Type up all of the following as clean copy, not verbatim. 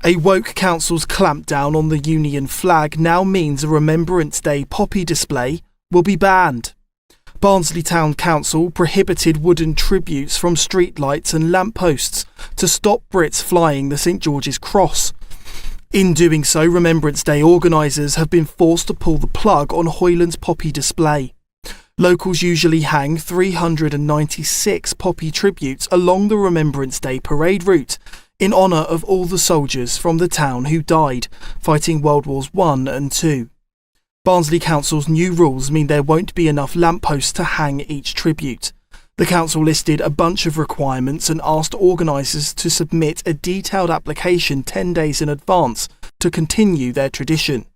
A woke council's clampdown on the Union flag now means a Remembrance Day poppy display will be banned. Barnsley Town Council prohibited wooden tributes from streetlights and lampposts to stop Brits flying the St George's Cross. In doing so, Remembrance Day organisers have been forced to pull the plug on Hoyland's poppy display. Locals usually hang 396 poppy tributes along the Remembrance Day parade route in honour of all the soldiers from the town who died fighting World Wars I and II. Barnsley Council's new rules mean there won't be enough lampposts to hang each tribute. The council listed a bunch of requirements and asked organisers to submit a detailed application 10 days in advance to continue their tradition.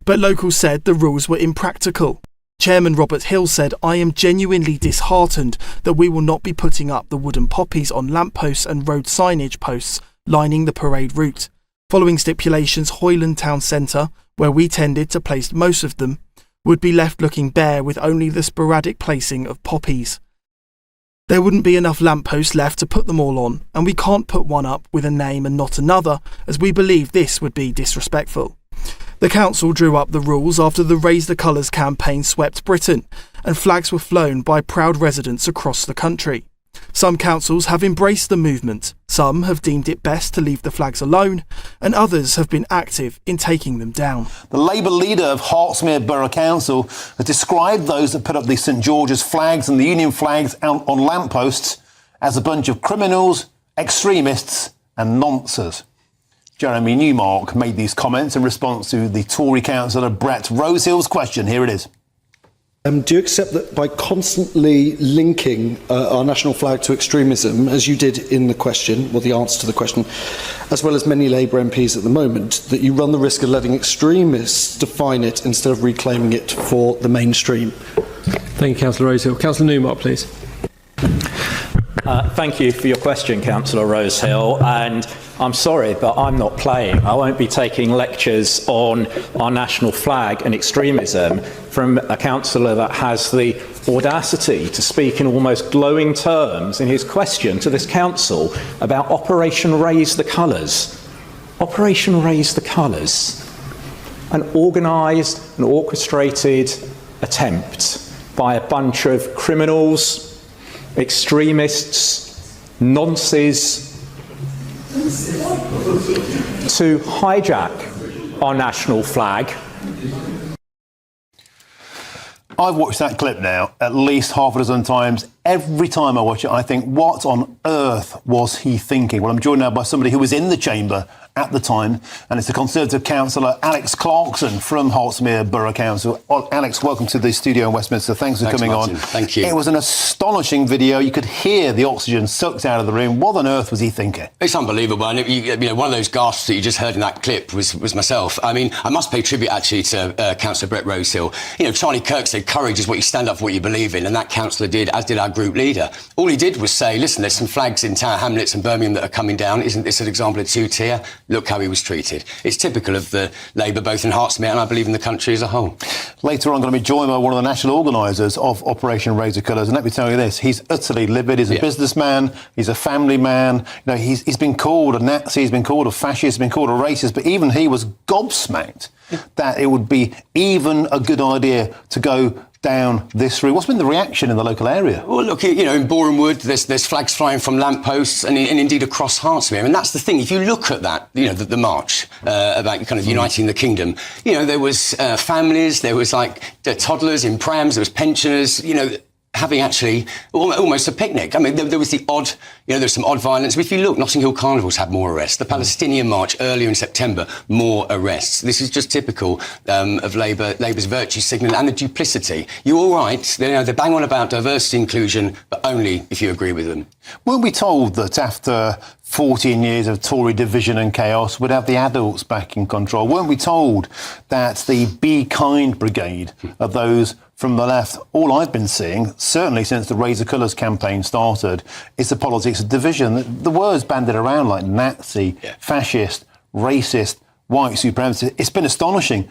But locals said the rules were impractical. Chairman Robert Hill said, "I am genuinely disheartened that we will not be putting up the wooden poppies on lampposts and road signage posts lining the parade route. Following stipulations, Hoyland Town Centre, where we tended to place most of them, would be left looking bare with only the sporadic placing of poppies. There wouldn't be enough lampposts left to put them all on, and we can't put one up with a name and not another, as we believe this would be disrespectful." The council drew up the rules after the Raise the Colours campaign swept Britain, and flags were flown by proud residents across the country. Some councils have embraced the movement, some have deemed it best to leave the flags alone, and others have been active in taking them down. The Labour leader of Hertfordshire Borough Council has described those that put up the St George's flags and the Union flags out on lampposts as a bunch of criminals, extremists and nonces. Jeremy Newmark made these comments in response to the Tory councillor Brett Rosehill's question. Here it is. Do you accept that by constantly linking our national flag to extremism, as you did in the question, or the answer to the question, as well as many Labour MPs at the moment, that you run the risk of letting extremists define it instead of reclaiming it for the mainstream? Thank you, Councillor Rosehill. Councillor Newmark, please. Thank you for your question, Councillor Rosehill, and I'm sorry, but I'm not playing. I won't be taking lectures on our national flag and extremism from a councillor that has the audacity to speak in almost glowing terms in his question to this council about Operation Raise the Colours. Operation Raise the Colours. An organised and orchestrated attempt by a bunch of criminals, extremists, nonces, to hijack our national flag. I've watched that clip now at least half a dozen times. Every time I watch it, I think, what on earth was he thinking? Well, I'm joined now by somebody who was in the chamber at the time, and it's the Conservative councillor Alex Clarkson from Hertfordshire Borough Council. Alex, welcome to the studio in Westminster. Thanks for coming Martin. on. Thank you. It was an astonishing video. You could hear the oxygen sucked out of the room. What on earth was he thinking? It's unbelievable. And one of those gasps that you just heard in that clip was myself. I mean, I must pay tribute actually to Councillor Brett Rosehill. You know, Charlie Kirk said courage is what you stand up for what you believe in, and that councillor did, as did our group leader. All he did was say, listen, there's some flags in Tower Hamlets and Birmingham that are coming down. Isn't this an example of two-tier? Look how he was treated. It's typical of the Labour, both in Hertfordshire and I believe in the country as a whole. Later on, I'm going to be joined by one of the national organisers of Operation Raise the Colours, and let me tell you this, he's utterly livid. He's a businessman, he's a family man. You know, he's been called a Nazi, he's been called a fascist, he's been called a racist, but even he was gobsmacked that it would be even a good idea to go down this route. What's been the reaction in the local area? Well, look, you know, in Boreham Wood, there's flags flying from lampposts and indeed across Hertfordshire. And that's the thing. If you look at that, you know, the march about kind of uniting the kingdom, you know, there was families, there was like toddlers in prams, there was pensioners, you know, having actually almost a picnic. I mean, there was the odd, you know, there's some odd violence. But if you look, Notting Hill Carnival's had more arrests. The Palestinian March earlier in September, more arrests. This is just typical of Labour's virtue signalling and the duplicity. You're all right. You know, they bang on about diversity inclusion, but only if you agree with them. Weren't we told that after 14 years of Tory division and chaos, we'd have the adults back in control? Weren't we told that the Be Kind brigade of those from the left, all I've been seeing, certainly since the Raise the Colours campaign started, is the politics of division. The words banded around like Nazi, fascist, racist, white supremacist. It's been astonishing.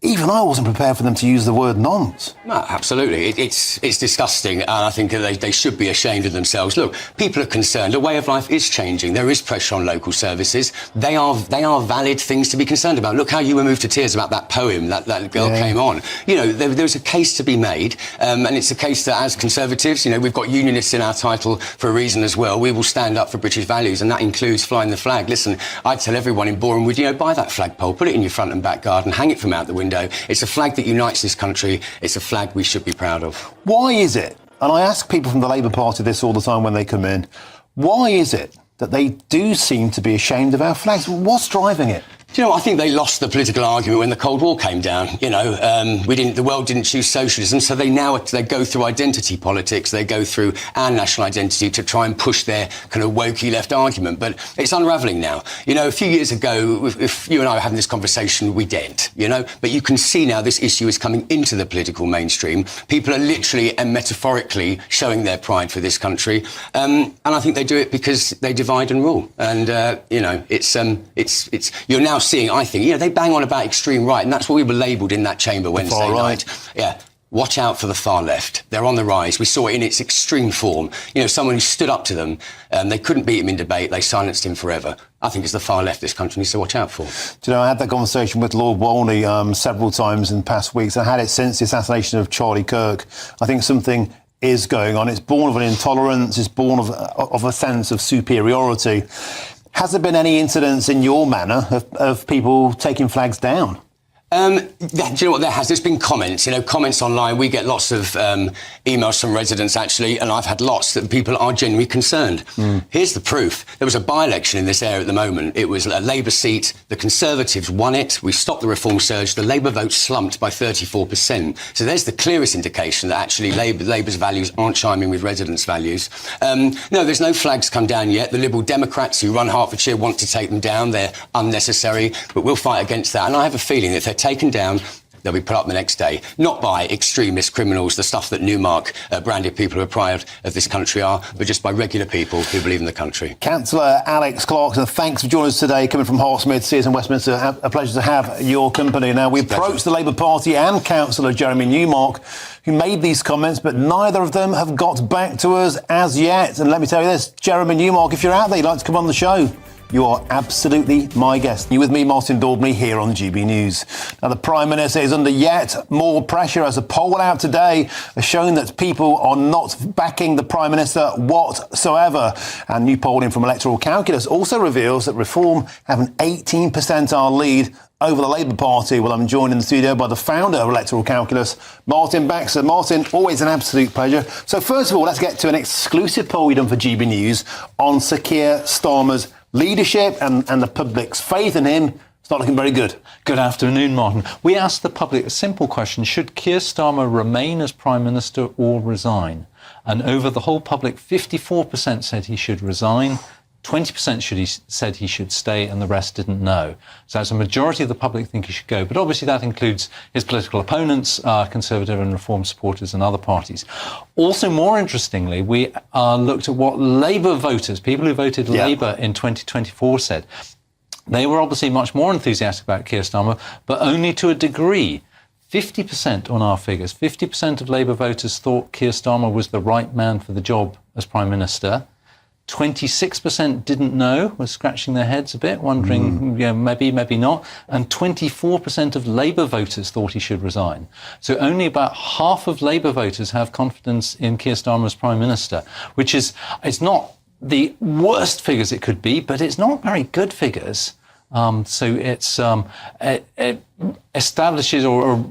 even I wasn't prepared for them to use the word nonce. No, absolutely. It's disgusting, and I think they should be ashamed of themselves. Look, people are concerned. The way of life is changing. There is pressure on local services. They are valid things to be concerned about. Look how you were moved to tears about that poem that girl came on. You know, there's a case to be made, and it's a case that, as Conservatives, you know, we've got unionists in our title for a reason as well. We will stand up for British values, and that includes flying the flag. Listen, I tell everyone in Boreham Wood, you know, buy that flagpole, put it in your front and back garden, hang it from out the window. It's a flag that unites this country. It's a flag we should be proud of. Why is it, and I ask people from the Labour Party this all the time when they come in, why is it that they do seem to be ashamed of our flags? What's driving it? Do you know what? I think they lost the political argument when the Cold War came down. You know, the world didn't choose socialism, so they go through identity politics. They go through our national identity to try and push their kind of wokey left argument. But it's unravelling now. You know, a few years ago, if you and I were having this conversation, we didn't, you know. But you can see now this issue is coming into the political mainstream. People are literally and metaphorically showing their pride for this country. And I think they do it because they divide and rule. And, you know, it's you're now seeing, I think, you know, they bang on about extreme right, and that's what we were labelled in that chamber Wednesday night. Yeah. Watch out for the far left. They're on the rise. We saw it in its extreme form. You know, someone who stood up to them, they couldn't beat him in debate. They silenced him forever. I think it's the far left this country needs to watch out for. Do you know, I had that conversation with Lord Wolney several times in past weeks. I had it since the assassination of Charlie Kirk. I think something is going on. It's born of an intolerance. It's born of a sense of superiority. Has there been any incidents in your manor of people taking flags down? Do you know what there has? There's been comments, you know, comments online. We get lots of emails from residents, actually, and I've had lots that people are genuinely concerned. Here's the proof. There was a by-election in this area at the moment. It was a Labour seat. The Conservatives won it. We stopped the reform surge. The Labour vote slumped by 34%. So there's the clearest indication that actually Labour's values aren't chiming with residents' values. No, there's no flags come down yet. The Liberal Democrats who run Hertfordshire want to take them down. They're unnecessary, but we'll fight against that. And I have a feeling that if they're taken down, they'll be put up the next day, not by extremist criminals, the stuff that Newmark branded people who are proud of this country are, but just by regular people who believe in the country. Councillor Alex Clarkson, thanks for joining us today, coming from Hartsmith, Sears and Westminster. A pleasure to have your company. Now, we approached the Labour Party and Councillor Jeremy Newmark, who made these comments, but neither of them have got back to us as yet. And let me tell you this, Jeremy Newmark, if you're out there, you'd like to come on the show, you are absolutely my guest. You're with me, Martin Daubney, here on GB News. Now, the Prime Minister is under yet more pressure as a poll out today has shown that people are not backing the Prime Minister whatsoever. And new polling from Electoral Calculus also reveals that Reform have an 18% lead over the Labour Party. Well, I'm joined in the studio by the founder of Electoral Calculus, Martin Baxter. Martin, always an absolute pleasure. So first of all, let's get to an exclusive poll we done for GB News on Sir Keir Starmer's leadership and the public's faith in him. It's not looking very good. Good afternoon, Martin. We asked the public a simple question: should Keir Starmer remain as Prime Minister or resign? And over the whole public, 54% said he should resign, 20% said he should stay, and the rest didn't know. So that's a majority of the public think he should go. But obviously that includes his political opponents, Conservative and Reform supporters and other parties. Also, more interestingly, we looked at what Labour voters, people who voted Labour in 2024, said. They were obviously much more enthusiastic about Keir Starmer, but only to a degree. 50% on our figures, 50% of Labour voters thought Keir Starmer was the right man for the job as Prime Minister. 26% didn't know, were scratching their heads a bit, wondering, maybe, maybe not. And 24% of Labour voters thought he should resign. So only about half of Labour voters have confidence in Keir Starmer as Prime Minister, which is, it's not the worst figures it could be, but it's not very good figures. So it establishes or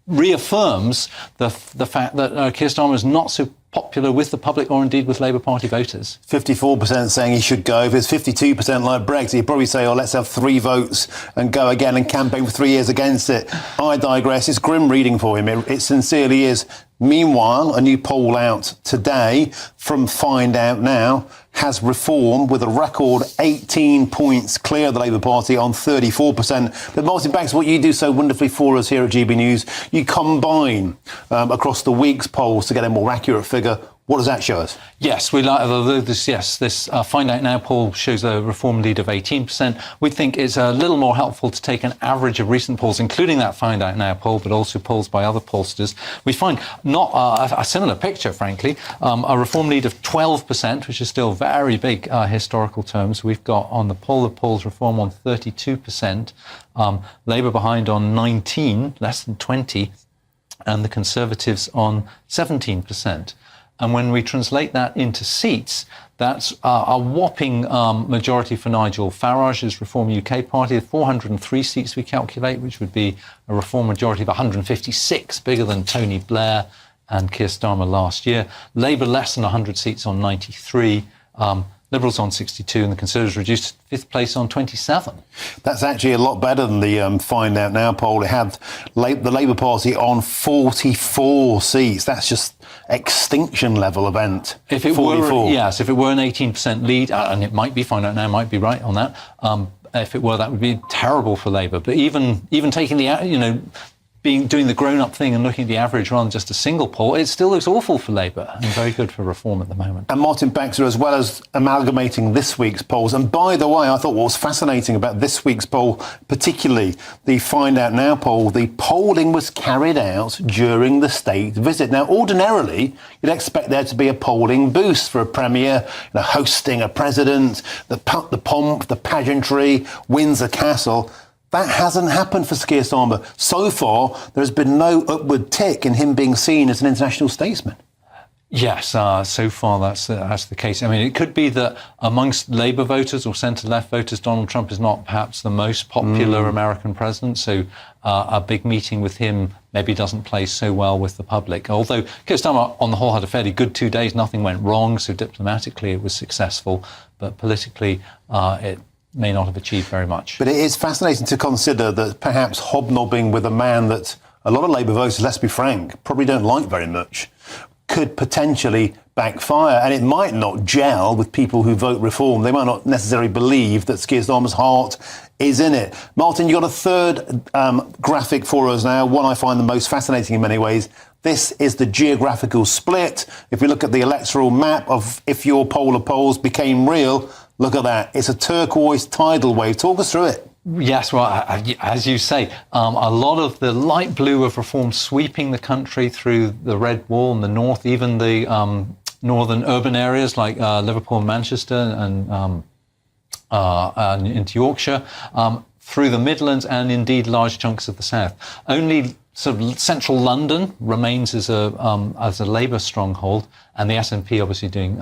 reaffirms the fact that Keir Starmer is not so popular with the public or indeed with Labour Party voters. 54% saying he should go. If it's 52% like Brexit, he'd probably say, let's have 3 votes and go again and campaign for 3 years against it. I digress. It's grim reading for him. It sincerely is. Meanwhile, a new poll out today from Find Out Now has reform with a record 18 points clear of the Labour Party on 34%. But Martin Banks, what you do so wonderfully for us here at GB News, you combine across the week's polls to get a more accurate figure. What does that show us? Yes, we like this. Yes, this Find Out Now poll shows a Reform lead of 18%. We think it's a little more helpful to take an average of recent polls, including that Find Out Now poll, but also polls by other pollsters. We find not a similar picture, frankly. A Reform lead of 12%, which is still very big historical terms. We've got on the poll of polls Reform on 32%, Labour behind on 19, less than 20, and the Conservatives on 17%. And when we translate that into seats, that's a whopping majority for Nigel Farage's Reform UK party, 403 seats we calculate, which would be a Reform majority of 156, bigger than Tony Blair and Keir Starmer last year. Labour less than 100 seats on 93. Liberals on 62 and the Conservatives reduced to 5th place on 27. That's actually a lot better than the Find Out Now poll. It had the Labour Party on 44 seats. That's just extinction level event. If it 44. were, yes, if it were an 18% lead, and it might be, Find Out Now might be right on that. If it were, that would be terrible for Labour. But even taking the, doing the grown-up thing and looking at the average rather than just a single poll, it still looks awful for Labour and very good for Reform at the moment. And Martin Baxter, as well as amalgamating this week's polls, and by the way, I thought what was fascinating about this week's poll, particularly the Find Out Now poll, the polling was carried out during the state visit. Now, ordinarily, you'd expect there to be a polling boost for a premier, hosting a president, the pomp, the pageantry, Windsor Castle. That hasn't happened for Keir Starmer. So far, there has been no upward tick in him being seen as an international statesman. Yes, so far that's the case. I mean, it could be that amongst Labour voters or centre-left voters, Donald Trump is not perhaps the most popular American president, so a big meeting with him maybe doesn't play so well with the public. Although Keir Starmer, on the whole, had a fairly good 2 days. Nothing went wrong, so diplomatically it was successful, but politically it may not have achieved very much. But it is fascinating to consider that perhaps hobnobbing with a man that a lot of Labour voters, let's be frank, probably don't like very much, could potentially backfire. And it might not gel with people who vote Reform. They might not necessarily believe that Keir Starmer's heart is in it. Martin, you've got a third graphic for us now, one I find the most fascinating in many ways. This is the geographical split. If we look at the electoral map of if your poll of polls became real, look at that. It's a turquoise tidal wave. Talk us through it. Yes, well, as you say, a lot of the light blue of Reform sweeping the country through the red wall in the north, even the northern urban areas like Liverpool and Manchester and into Yorkshire, through the Midlands and indeed large chunks of the south. Only sort of central London remains as a Labour stronghold, and the SNP obviously doing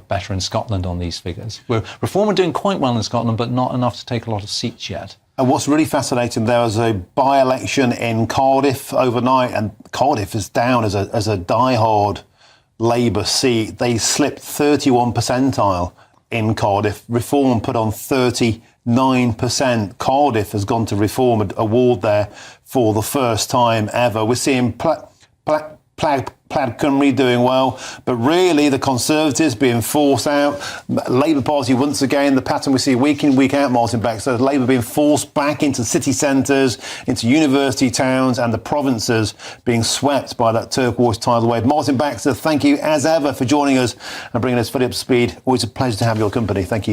better in Scotland on these figures. Reform are doing quite well in Scotland, but not enough to take a lot of seats yet. And what's really fascinating, there was a by-election in Cardiff overnight, and Cardiff is down as a die-hard Labour seat. They slipped 31 percentile in Cardiff. Reform put on 39%. Cardiff has gone to Reform award there for the first time ever. We're seeing Plaid Cymru doing well, but really the Conservatives being forced out. Labour Party, once again, the pattern we see week in, week out, Martin Baxter, Labour being forced back into city centres, into university towns, and the provinces being swept by that turquoise tidal wave. Martin Baxter, thank you as ever for joining us and bringing us fully up to speed. Always a pleasure to have your company. Thank you.